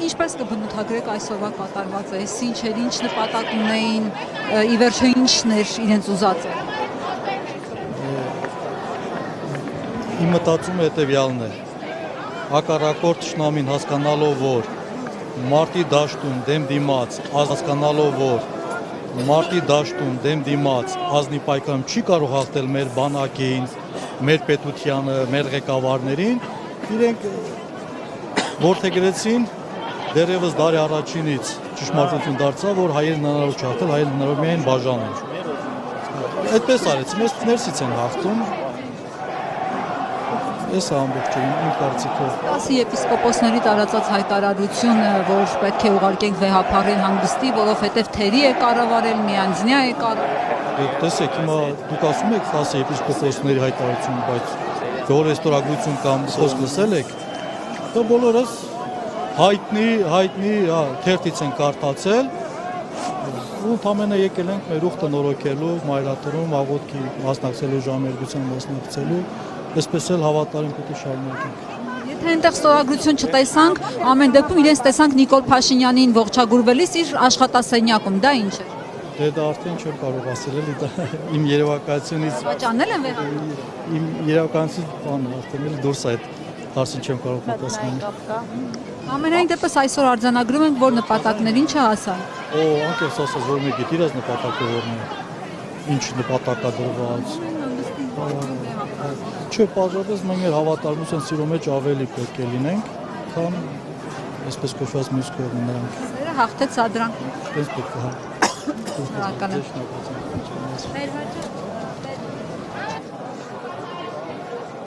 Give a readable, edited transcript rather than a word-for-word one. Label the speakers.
Speaker 1: Ինչպես կբնութագրեք այսօրվա կատարվածը, ինչ էր, ինչ նպատակ ունեին, ի վերջո ինչն էր իրենց ուզածը։
Speaker 2: Իմ մտածումը հետևյալն է. հակառակորդ թշնամին հասկանալով, որ մարտի դաշտում դեմ դիմաց, հասկանալով, որ մարտի դաշտում դեմ դիմաց ազնի պայքարում չի կարող հաղթել մեր բանակին, մեր պետությանը, մեր ղեկավարներին, իրենք որդեգրեցին դեռևս դարի առաջինից ճշմարտություն դարձավ, որ հայերն հնարավոր չհաղթել, հայերն հնարավոր միայն բաժանել։ Այդպես արեց, մեզ ներսից են հաղթում։ Ես ամբողջովին իմ կարծիքով։
Speaker 1: 10 եպիսկոպոսների տարածած հայտարարությունը, որ պետք է ուղարկենք վեհափառին հանգստի, որովհետև թերի է կառավարել, միանձնյա է կառավարել։
Speaker 2: Տեսեք, հիմա դուք ասում եք 10 եպիսկոպոսների հայտարարություն, բայց որ ստորագրություն կամ խոսք լսել եք, դա բոլորս հայտնի թերթից են կարդացել, ու ընդամենը եկել ենք մեր ուխտը նորոգելու, մայրաթրում, աղոթքի մասնակցելու, ժամերգության մասնակցելու, այսպես էլ հավատարիմ պետք է շարունակենք։
Speaker 1: Եթե այնտեղ ստորագրություն չտեսանք, ամեն դեպքում իրենց տեսանք Նիկոլ Փաշինյանին ողջագուրվելիս իր աշխատասենյակում, դա ինչ է։
Speaker 2: Դե դա արդեն չեմ կարող ասել, էլի դա իմ երևակայությունից։
Speaker 1: Բայց անել են վեհապար։
Speaker 2: Իմ երևակայությունից բանը արդեն էլի դուրս է այդ հարցին չեմ կարող պատասխանել։
Speaker 1: Ամենայն դեպս այսօր արձանագրում ենք, որ նպատակներին չհասան։
Speaker 2: Անկեղծ ասած, որ մի գիտի իրաց նպատակը որն է, ինչ նպատակա դրված։ Չէ, պարզապես մենք մեր հավատարմության սիրո մեջ ավելի պետք է լինենք, քան այսպես կոչված մյուս կողմը նրանք։
Speaker 1: Սերը հաղթեց սադրանք։
Speaker 2: Դες պետք է։
Speaker 1: Շնորհակալ եմ։